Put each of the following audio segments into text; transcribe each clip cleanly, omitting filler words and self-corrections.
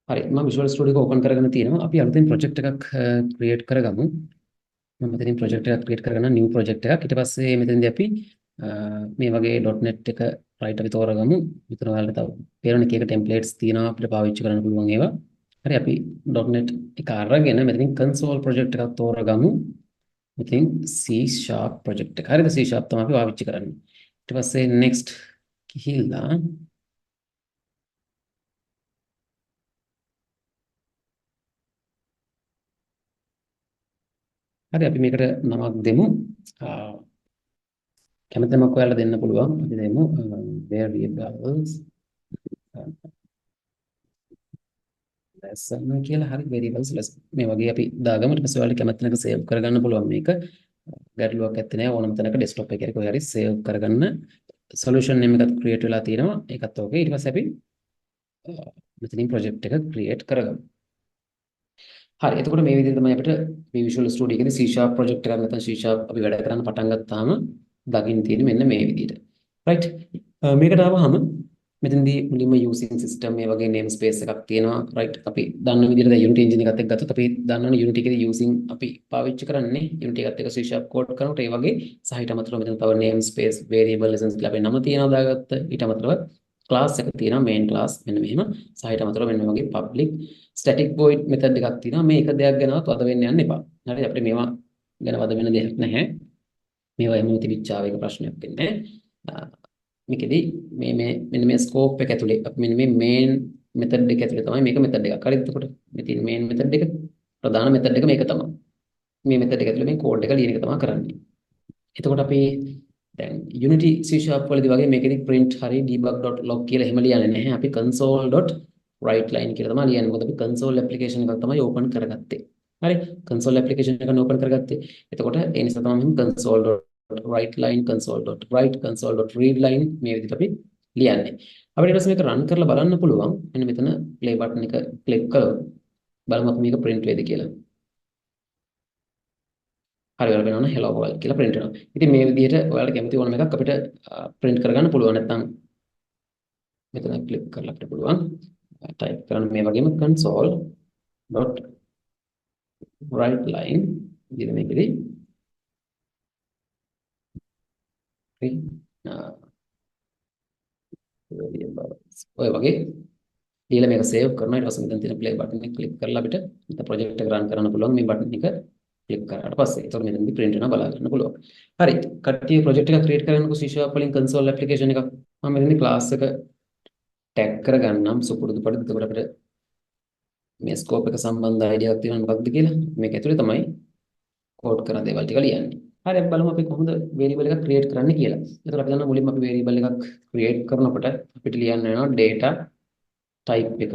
හරි මම විජුවල් ස්ටුඩියෝ එක ඕපන් කරගෙන තියෙනවා. අපි අලුතෙන් ප්‍රොජෙක්ට් එකක් ක්‍රියේට් කරගමු. මම මෙතනින් ප්‍රොජෙක්ට් එකක් ක්‍රියේට් කරගන්න නිව් ප්‍රොජෙක්ට් එකක්. ඊට පස්සේ මෙතනදී අපි මේ වගේ .net එක රයිට් අපි තෝරගමු. මෙතන ඔයාලට තව පේන එක ටෙම්ප්ලේට්ස් තියෙනවා අපිට පාවිච්චි කරන්න පුළුවන් ඒවා. හරි අපි .net එක අරගෙන මෙතනින් console ප්‍රොජෙක්ට් එකක් තෝරගමු. මෙතනින් C# ප්‍රොජෙක්ට් එක. හරිද? C# තමයි අපි පාවිච්චි කරන්නේ. ඊට පස්සේ next ගිහිල්ලා හරි අපි මේකට නමක් දෙමු. කැමති නමක් ඔයාලා දෙන්න පුළුවන්. අපි දෙමු variables lesson කියලා. හරි variables lesson. මේ වගේ අපි දාගමු. ඊට පස්සේ ඔයාලට කැමති තැනක save කරගන්න පුළුවන් මේක. ගැටලුවක් නැත්තේ නෑ. ඕනම තැනක desktop එකේ කොහේ හරි save කරගන්න. solution name එකත් create වෙලා තියෙනවා. ඒකත් okay. ඊට පස්සේ අපි මෙතනින් project එක create කරගමු. හරි එතකොට මේ විදිහට තමයි අපිට මේ Visual Studio එකේදී C# project එකක් නැත්නම් C# අපි වැඩ කරන්න පටන් ගත්තාම දකින්න තියෙන්නේ මෙන්න මේ විදිහට. right මේකට ආවහම මෙතනදී මුලින්ම using system මේ වගේ name space එකක් තියෙනවා. right අපි දන්න විදිහට දැන් Unity engine එකත් එක්ක ගත්තොත් අපි දන්නවනේ Unity එකේදී using අපි පාවිච්චි කරන්නේ Unity එකත් එක්ක C# code කරනකොට ඒ වගේ සහිත අමතරව මෙතන තව name space variable lessons කියලා අපේ නම තියෙනවා දාගත්ත. ඊට අමතරව class එක තියෙනවා main class මෙන්න මෙහෙම සහිත අමතරව මෙන්න වගේ public static void method එකක් තියෙනවා. මේ එක දෙයක් ගැනවත් වද වෙන්න යන්න එපා. හරි අපිට මේවා ගැන වද වෙන දෙයක් නැහැ. මේවා එහෙම තිබිච්චාව එක ප්‍රශ්නයක් වෙන්නේ නැහැ. මේකෙදි මෙන්න මේ scope එක ඇතුලේ අපි මෙන්න මේ main method එක ඇතුලේ තමයි මේක method එකක්. හරිද? එතකොට මේ තියෙන main method එක ප්‍රධාන method එක මේක තමයි. මේ method එක ඇතුලේ මේ code එක ලියන එක තමයි කරන්නේ. එතකොට අපි දැන් Unity C# වලදී වගේ මේකෙදි print හරි debug.log කියලා එහෙම ලියන්නේ නැහැ. අපි console.writeline කියලා තමයි ලියන්නේ. මොකද අපි console application එකක් තමයි open කරගත්තේ. හරි console application එක open කරගත්තේ. එතකොට ඒ නිසා තමයි මෙහෙම console.writeline console.write console.readline මේ විදිහට අපි ලියන්නේ. අපිට ඊට පස්සේ මේක run කරලා බලන්න පුළුවන්. මෙන්න මෙතන play button එක click කරලා බලමු අපි මේක print වේද කියලා. හරි ඔයාලා වෙනවනේ hello world කියලා print වෙනවා. ඉතින් මේ විදිහට ඔයාලට කැමති ඕනම එකක් අපිට print කරගන්න පුළුවන්. නැත්නම් මෙතන click කරලා අපිට පුළුවන් type කරන්න මේ වගේම console.writeline විදිහට මේකෙදී ඔය වගේ දීලා මේක save කරනවා. ඊට පස්සේ මෙතන තියෙන play button එක click කරලා අපිට මෙතන project එක run කරන්න පුළුවන්. මේ button එක ක්ලික් කරාට පස්සේ ඒතකොට මෙතනදී print වෙනවා බලා ගන්න පුළුවන්. හරි. කට්ටිය project එකක් create කරන්නකො C# වලින් console application එකක්. මම මෙතනදී class එක tag කරගන්නම් සුපුරුදු පරිදි. එතකොට අපිට මේ scope එක සම්බන්ධ idea එකක් තියෙනවා මොකක්ද කියලා. මේක ඇතුලේ තමයි code කරන දේවල් ටික ලියන්නේ. හරි අපි බලමු අපි කොහොමද variable එකක් create කරන්න කියලා. එතකොට අපි දන්නවා මුලින්ම අපි variable එකක් create කරනකොට අපිට ලියන්න වෙනවා data type එක.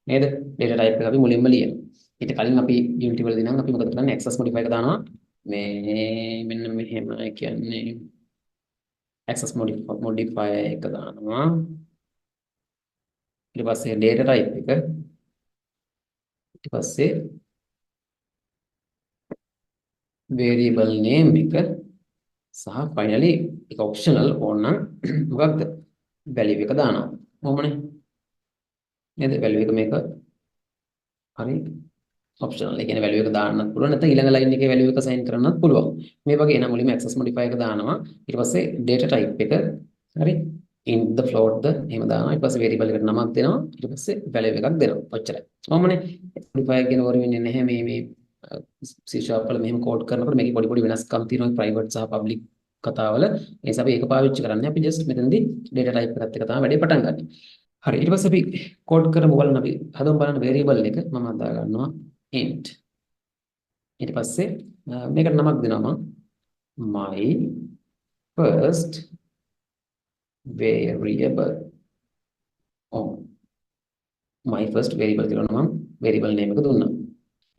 නේද? data type එක අපි මුලින්ම ලියනවා. ඊට කලින් අපි Unity වලදී නම් අපි මොකද කරන්නේ access modifier එක දානවා මේ මෙන්න මෙහෙම කියන්නේ access modifier එක දානවා ඊට පස්සේ data type එක ඊට පස්සේ variable name එක සහ finally එක optional ඕනනම් මොකක්ද value එක දානවා කොහොමනේ නේද value එක මේක හරි optional ඒ කියන්නේ value එක දාන්නත් පුළුවන් නැත්නම් ඊළඟ line එකේ value එක assign කරන්නත් පුළුවන්. මේ වගේ එන මුලින්ම access modifier එක දානවා. ඊට පස්සේ data type එක හරි int the float ද එහෙම දානවා. ඊට පස්සේ variable එකට නමක් දෙනවා. ඊට පස්සේ value එකක් දෙනවා. ඔච්චරයි. කොහොමනේ modifier කියන වර වෙන්නේ නැහැ මේ C# වල මෙහෙම code කරනකොට මේකේ පොඩි පොඩි වෙනස්කම් තියෙනවා private සහ public කතාවල. ඒ නිසා අපි ඒක පාවිච්චි කරන්නේ. අපි just මෙතනදී data type එකත් එක තමයි වැඩේ පටන් ගන්න. හරි ඊට පස්සේ අපි code කරමු බලන්න අපි හදමු බලන්න variable එක මම හදා ගන්නවා int ඊට පස්සේ මේකට නමක් දෙනවා මම my first variable my first variable කියලා මම variable name එක දුන්නා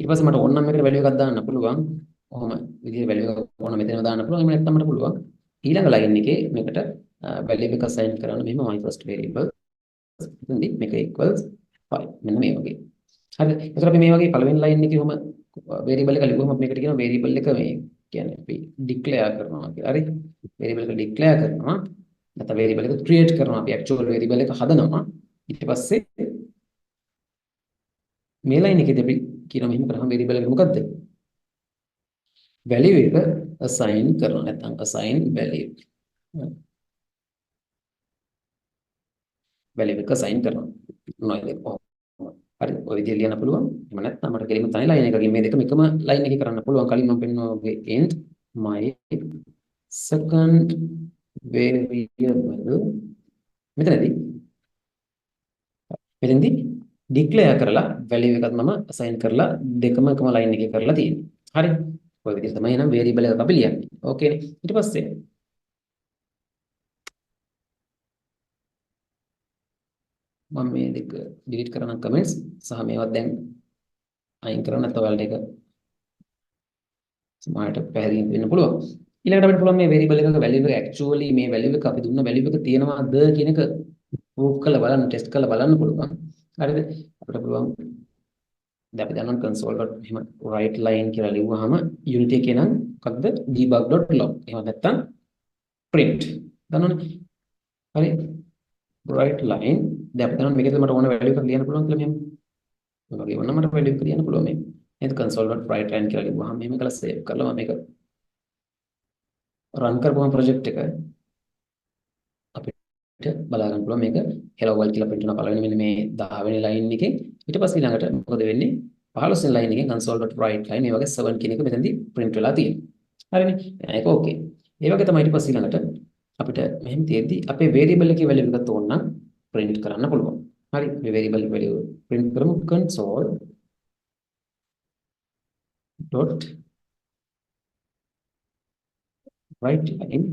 ඊට පස්සේ මට ඕන නම් මේකට value එකක් දාන්න පුළුවන් ඔහොම විදිහේ value එකක් ඕන මෙතන දාන්න පුළුවන් එහෙම නැත්නම් මට පුළුවන් ඊළඟ line එකේ මේකට value එක assign කරන්න මෙහෙම my first variable එතනදී මේක equals 5 මෙන්න මේ වගේ හරිද එතකොට අපි මේ වගේ පළවෙනි line එකේ කොහොම variable එක ලියුවම මේකට කියනවා variable එක මේ කියන්නේ අපි declare කරනවා කියලා හරි variable එක declare කරනවා නැත්නම් variable එක create කරනවා අපි actual variable එක හදනවා ඊට පස්සේ මේ ලයින් එකේදී අපි කියනවා මෙහෙම කරාම variable එක මොකද්ද? value එක assign කරනවා නැත්නම් assign value. value එක assign කරනවා. මොනවද කොහොමද? හරි ඔය විදිහට ලියන්න පුළුවන්. එහෙම නැත්නම් මට කෙලින්ම තනි ලයින් එකකින් මේ දෙකම එකම ලයින් එකේ කරන්න පුළුවන්. කලින් මම පෙන්නුවා වගේ end my second variable මෙතනදී declare කරලා value එකත් මම assign කරලා දෙකම එකම line එකේ කරලා තියෙනවා. හරි. ඔය විදිහට තමයි එහෙනම් variable එකක් අපි ලියන්නේ. ඕකේ නේ. ඊට පස්සේ මම මේ දෙක delete කරන comments සහ මේවත් දැන් අයින් කරන්න නැත්නම් ඔයාලට ඒක සමහරට පැහැදිලි වෙන්න පුළුවන්. ඊළඟට අපිට පුළුවන් මේ variable එකක value එක actually මේ value එක අපි දුන්න value එක තියෙනවද කියන එක proof කරලා බලන්න test කරලා බලන්න පුළුවන්. හරිද? අපිට පුළුවන් දැන් අපි දන්නවා console. එහෙම write line කියලා ලිව්වහම unity එකේ නම් මොකක්ද debug.log. එහෙම නැත්නම් print. දන්නවනේ. හරි. write line දැන් අපි දන්නවා මේකෙත් මට ඕන value එකක් ලියන්න පුළුවන් කියලා මෙහෙම. මේ වගේ වුණා මට value එක ලියන්න පුළුවන් මේ. නේද console.write line කියලා ලිව්වහම මෙහෙම කරලා save කරලා මම මේක run කරපුවම project එක අපිට බලා ගන්න පුළුවන් මේක hello world කියලා print වෙනවා පළවෙනි මෙන්න මේ 10 වෙනි line එකේ. ඊට පස්සේ ඊළඟට මොකද වෙන්නේ? 15 වෙනි line එකෙන් console.write line මේ වගේ 7 කියන එක මෙතනදී print වෙලා තියෙනවා. හරිනේ. ඒක okay. ඒ වගේ තමයි ඊට පස්සේ ඊළඟට අපිට මෙහෙම තියෙද්දි අපේ variable එකේ value එකක් ඕන නම් print කරන්න පුළුවන්. හරි. මේ variable value print කරමු console dot write line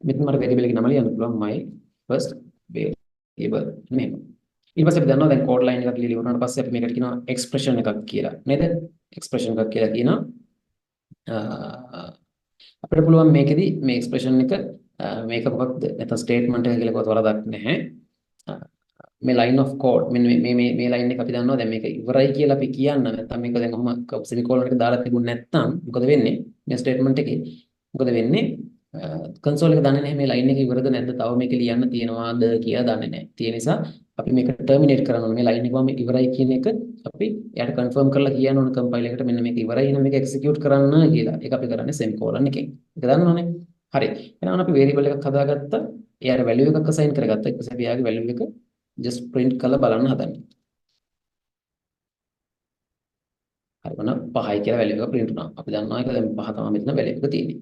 මෙතන මට variable එකේ නම ලියන්න පුළුවන් my first variable මෙහෙම. ඊට පස්සේ අපි දන්නවා දැන් code line එකක් ලියලා ඉවරනාට පස්සේ අපි මේකට කියනවා expression එකක් කියලා. නේද? expression එකක් කියලා කියනවා. අපිට පුළුවන් මේකෙදි මේ expression එක මේක මොකක්ද? නැත්නම් statement එක කියලා කොහොමද වරදක් නැහැ. මේ line of code මෙන්න මේ line එක අපි දන්නවා දැන් මේක ඉවරයි කියලා අපි කියන්න නැත්නම් මේක දැන් ඔහම semicolon එක දාලා තිබුණ නැත්නම් මොකද වෙන්නේ? මේ statement එකේ මොකද වෙන්නේ? console එක දන්නේ නැහැ මේ line එක ඉවරද නැද්ද තව මේක ලියන්න තියෙනවාද කියලා දන්නේ නැහැ. ඒ නිසා අපි මේක terminate කරන්න ඕනේ. මේ line එක මම ඉවරයි කියන එක අපි එයාට confirm කරලා කියන්න ඕන compile එකට මෙන්න මේක ඉවරයි එහෙනම් මේක execute කරන්න කියලා. ඒක අපි කරන්නේ semicolon එකෙන්. ඒක දන්නවනේ. හරි. එහෙනම් අපි variable එකක් හදාගත්තා. එයාට value එකක් assign කරගත්තා. ඊට පස්සේ අපි එයාගේ value එක just print කරලා බලන්න හදන්නේ. හරි. මොන 5යි කියලා value එක print වුණා. අපි දන්නවා ඒක දැන් 5 තමයි මෙතන value එක තියෙන්නේ.